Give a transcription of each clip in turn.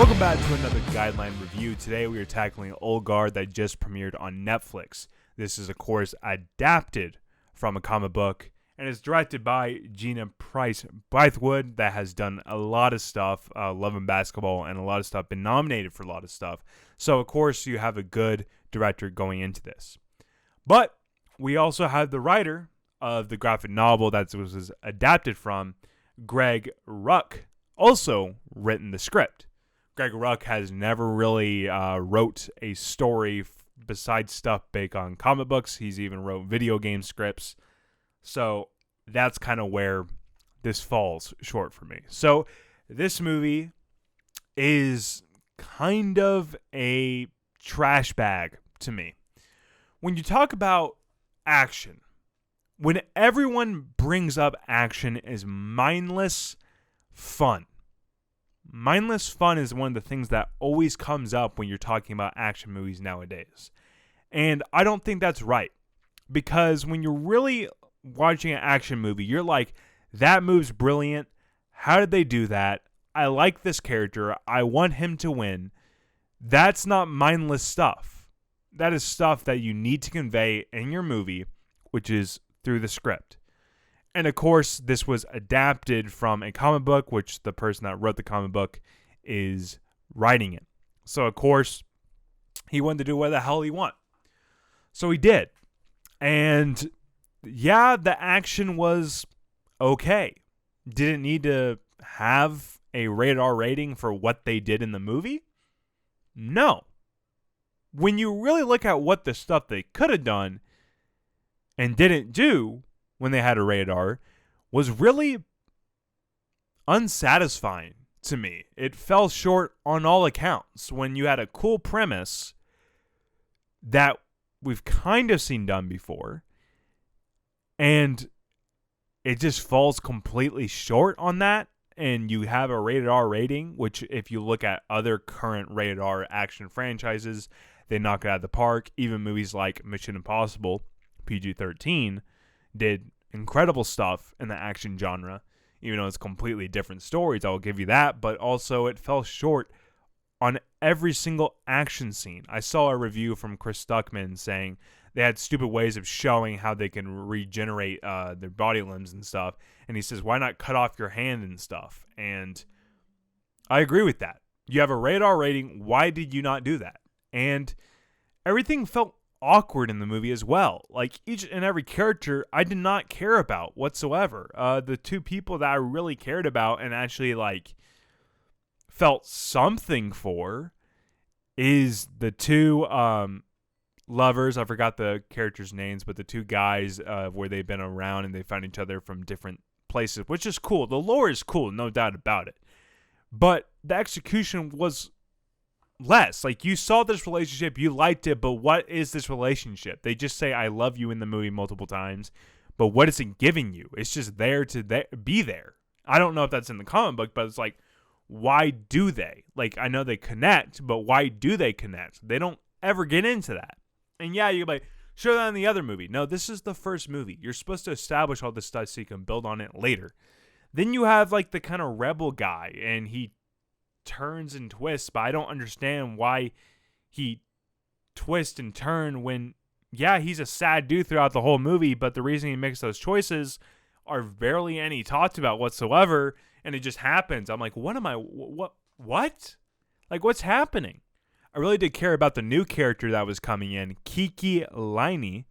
Welcome back to another Guideline review. Today we are tackling Old Guard that just premiered on Netflix. This is, of course, adapted from a comic book and is directed by Gina Price Bythewood that has done a lot of stuff, Love and Basketball, and a lot of stuff, been nominated for a lot of stuff. So, of course, you have a good director going into this. But we also have the writer of the graphic novel that was adapted from, Greg Ruck, also written the script. Greg Ruck has never really wrote a story besides stuff based on comic books. He's even wrote video game scripts. So that's kind of where this falls short for me. So this movie is kind of a trash bag to me. When you talk about action, when everyone brings up action as mindless fun. Mindless fun is one of the things that always comes up when you're talking about action movies nowadays. And I don't think that's right. Because when you're really watching an action movie, you're like, that move's brilliant. How did they do that? I like this character. I want him to win. That's not mindless stuff. That is stuff that you need to convey in your movie, which is through the script. And of course, this was adapted from a comic book, which the person that wrote the comic book is writing it. So, of course, he wanted to do what the hell he wanted. So he did. And yeah, the action was okay. Didn't need to have a rated R rating for what they did in the movie? No. When you really look at what the stuff they could have done and didn't do when they had a rated R, was really unsatisfying to me. It fell short on all accounts when you had a cool premise that we've kind of seen done before, and it just falls completely short on that, and you have a rated R rating, which if you look at other current rated R action franchises, they knock it out of the park. Even movies like Mission Impossible, PG-13, did incredible stuff in the action genre, even though it's completely different stories. I will give you that, but also it fell short on every single action scene. I saw a review from Chris Stuckman saying they had stupid ways of showing how they can regenerate their body limbs and stuff, and he says, why not cut off your hand and stuff? And I agree with that. You have a rated R rating, why did you not do that? And everything felt awkward in the movie as well. Like, each and every character I did not care about whatsoever. The two people that I really cared about and actually like felt something for is the two lovers. I forgot the characters' names, but the two guys where they've been around and they found each other from different places, which is cool. The lore is cool, no doubt about it. But the execution was less. Like, you saw this relationship, you liked it, but what is this relationship? They just say I love you in the movie multiple times, but what is it giving you? It's just there to be there. I don't know if that's in the comic book, but it's like, why do they? Like, I know they connect, but why do they connect? They don't ever get into that. And yeah, you're like, show that in the other movie. No, this is the first movie. You're supposed to establish all this stuff so you can build on it later. Then you have like the kind of rebel guy, and he turns and twists, but I don't understand why he twists and turn when, yeah, he's a sad dude throughout the whole movie, but the reason he makes those choices are barely any talked about whatsoever, and it just happens. I'm like, what? Like, what's happening? I really did care about the new character that was coming in, Kiki Laine.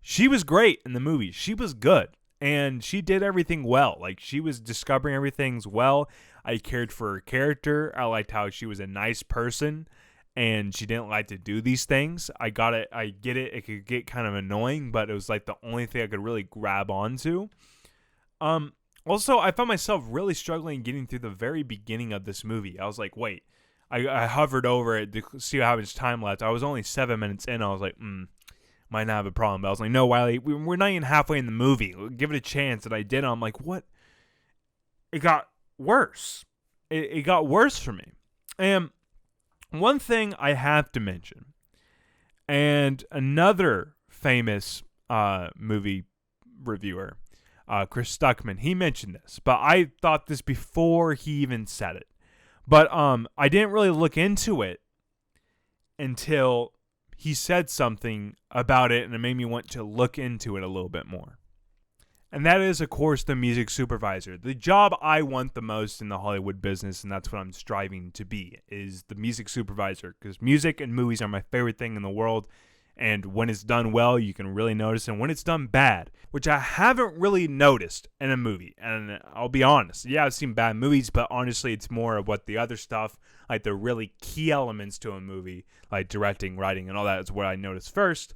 She was great in the movie. She was good, and she did everything well. Like, she was discovering everything well. I cared for her character. I liked how she was a nice person and she didn't like to do these things. I got it. I get it. It could get kind of annoying, but it was like the only thing I could really grab onto. Also, I found myself really struggling getting through the very beginning of this movie. I was like, wait, I hovered over it to see how much time left. I was only 7 minutes in. I was like, might not have a problem. But I was like, no, Wiley, we're not even halfway in the movie. Give it a chance. And I did. I'm like, what? It got worse. It got worse for me. And one thing I have to mention, and another famous movie reviewer, Chris Stuckman, he mentioned this, but I thought this before he even said it. But I didn't really look into it until he said something about it, and it made me want to look into it a little bit more. And that is, of course, the music supervisor. The job I want the most in the Hollywood business, and that's what I'm striving to be, is the music supervisor. Because music and movies are my favorite thing in the world. And when it's done well, you can really notice. And when it's done bad, which I haven't really noticed in a movie. And I'll be honest. Yeah, I've seen bad movies, but honestly, it's more of what the other stuff, like the really key elements to a movie, like directing, writing, and all that is what I notice first.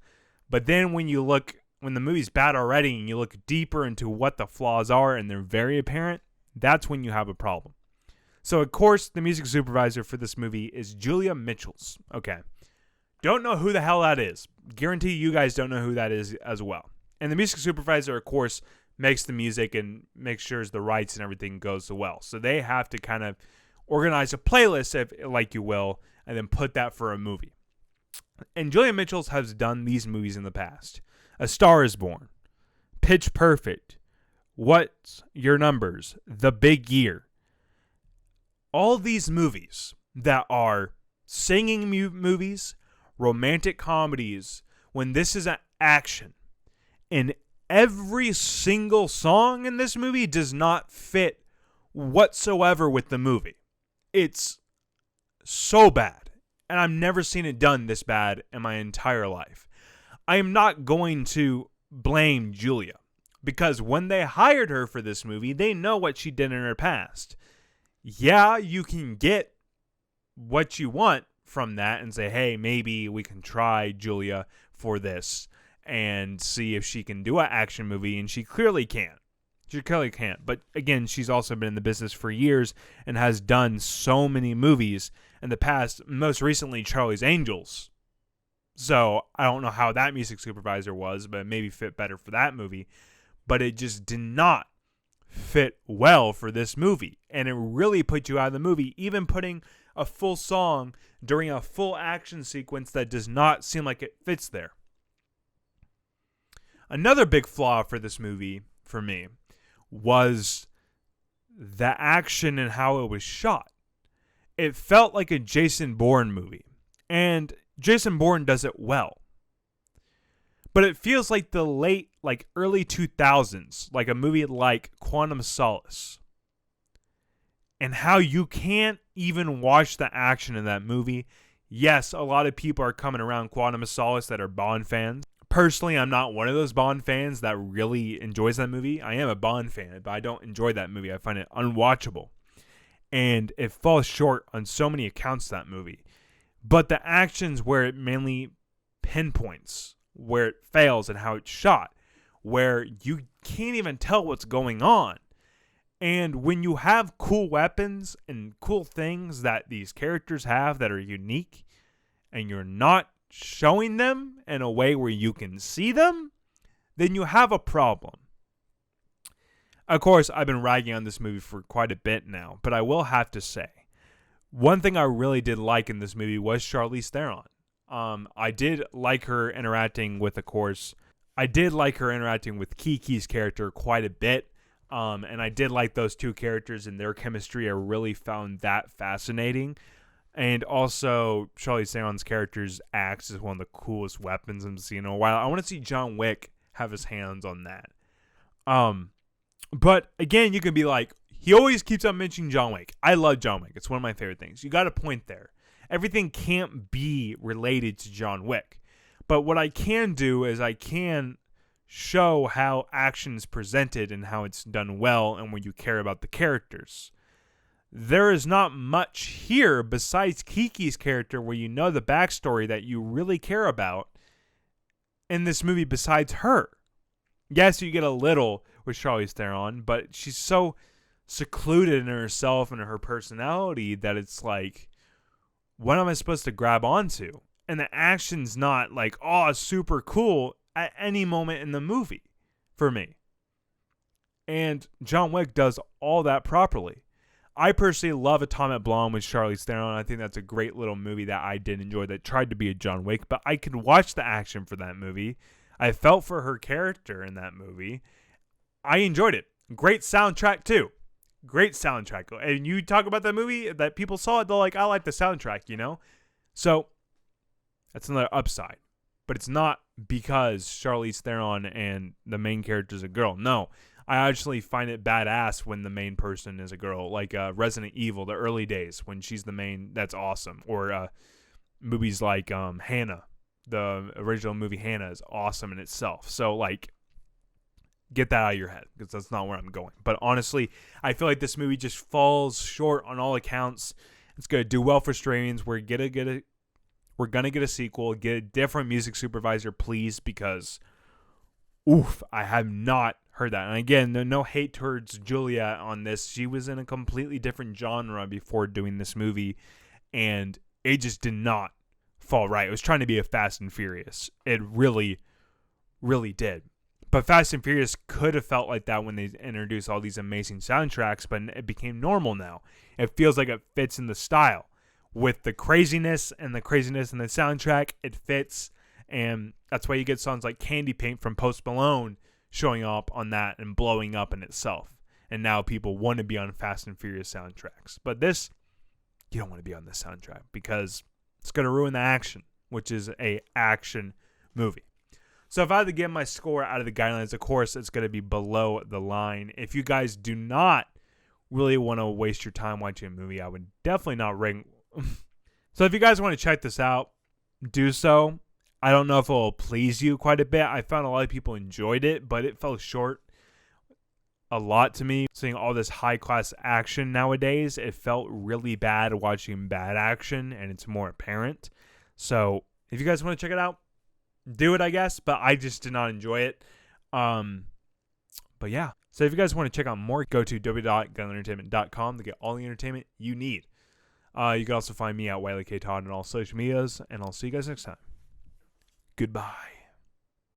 But then when the movie's bad already and you look deeper into what the flaws are and they're very apparent, that's when you have a problem. So, of course, the music supervisor for this movie is Julia Michaels. Okay. Don't know who the hell that is. Guarantee you guys don't know who that is as well. And the music supervisor, of course, makes the music and makes sure the rights and everything goes so well. So they have to kind of organize a playlist, if like you will, and then put that for a movie. And Julia Michaels has done these movies in the past. A Star is Born, Pitch Perfect, What's Your Numbers, The Big Year. All these movies that are singing movies, romantic comedies, when this is an action, and every single song in this movie does not fit whatsoever with the movie. It's so bad, and I've never seen it done this bad in my entire life. I am not going to blame Julia, because when they hired her for this movie, they know what she did in her past. Yeah, you can get what you want from that and say, hey, maybe we can try Julia for this and see if she can do an action movie, and she clearly can. She clearly can't. But again, she's also been in the business for years and has done so many movies in the past, most recently Charlie's Angels. So I don't know how that music supervisor was, but it maybe fit better for that movie. But it just did not fit well for this movie. And it really put you out of the movie. Even putting a full song during a full action sequence that does not seem like it fits there. Another big flaw for this movie, for me, was the action and how it was shot. It felt like a Jason Bourne movie. And Jason Bourne does it well. But it feels like the early 2000s, like a movie like Quantum of Solace. And how you can't even watch the action in that movie. Yes, a lot of people are coming around Quantum of Solace that are Bond fans. Personally, I'm not one of those Bond fans that really enjoys that movie. I am a Bond fan, but I don't enjoy that movie. I find it unwatchable. And it falls short on so many accounts, that movie. But the action's where it mainly pinpoints, where it fails and how it's shot, where you can't even tell what's going on. And when you have cool weapons and cool things that these characters have that are unique, and you're not showing them in a way where you can see them, then you have a problem. Of course, I've been ragging on this movie for quite a bit now, but I will have to say, one thing I really did like in this movie was Charlize Theron. I did like her interacting with, Kiki's character quite a bit. And I did like those two characters and their chemistry. I really found that fascinating. And also, Charlize Theron's character's axe is one of the coolest weapons I've seen in a while. I want to see John Wick have his hands on that. But again, you can be like, he always keeps on mentioning John Wick. I love John Wick. It's one of my favorite things. You got a point there. Everything can't be related to John Wick. But what I can do is I can show how action is presented and how it's done well and when you care about the characters. There is not much here besides Kiki's character where you know the backstory that you really care about in this movie besides her. Yes, you get a little with Charlize Theron, but she's so secluded in herself and her personality that it's like, what am I supposed to grab onto? And the action's not like, oh, super cool at any moment in the movie for me. And John Wick does all that properly. I personally love Atomic Blonde with Charlize Theron. I think that's a great little movie that I did enjoy that tried to be a John Wick, but I could watch the action for that movie. I felt for her character in that movie. I enjoyed it. Great soundtrack too. great soundtrack. And you talk about that movie that people saw it, they're like, I like the soundtrack, you know? So that's another upside. But it's not because Charlize Theron and the main character is a girl. No, I actually find it badass when the main person is a girl. Like Resident Evil, the early days when she's the main. That's awesome. Or movies like Hannah. The original movie Hannah is awesome in itself. So, like, get that out of your head because that's not where I'm going. But honestly, I feel like this movie just falls short on all accounts. It's going to do well for streamings. We're going to get a sequel. Get a different music supervisor, please, because, oof, I have not heard that. And again, no hate towards Julia on this. She was in a completely different genre before doing this movie, and it just did not fall right. It was trying to be a Fast and Furious. It really, really did. But Fast and Furious could have felt like that when they introduced all these amazing soundtracks, but it became normal now. It feels like it fits in the style. With the craziness in the soundtrack, it fits. And that's why you get songs like Candy Paint from Post Malone showing up on that and blowing up in itself. And now people want to be on Fast and Furious soundtracks. But this, you don't want to be on this soundtrack because it's going to ruin the action, which is a action movie. So if I had to give my score out of the guidelines, of course, it's going to be below the line. If you guys do not really want to waste your time watching a movie, I would definitely not rank. So if you guys want to check this out, do so. I don't know if it will please you quite a bit. I found a lot of people enjoyed it, but it fell short a lot to me. Seeing all this high-class action nowadays, it felt really bad watching bad action, and it's more apparent. So if you guys want to check it out, do it, I guess, but I just did not enjoy it. But yeah. So if you guys want to check out more, go to www.guidelineEntertainment.com to get all the entertainment you need. You can also find me at Wiley K. Todd on all social medias, and I'll see you guys next time. Goodbye.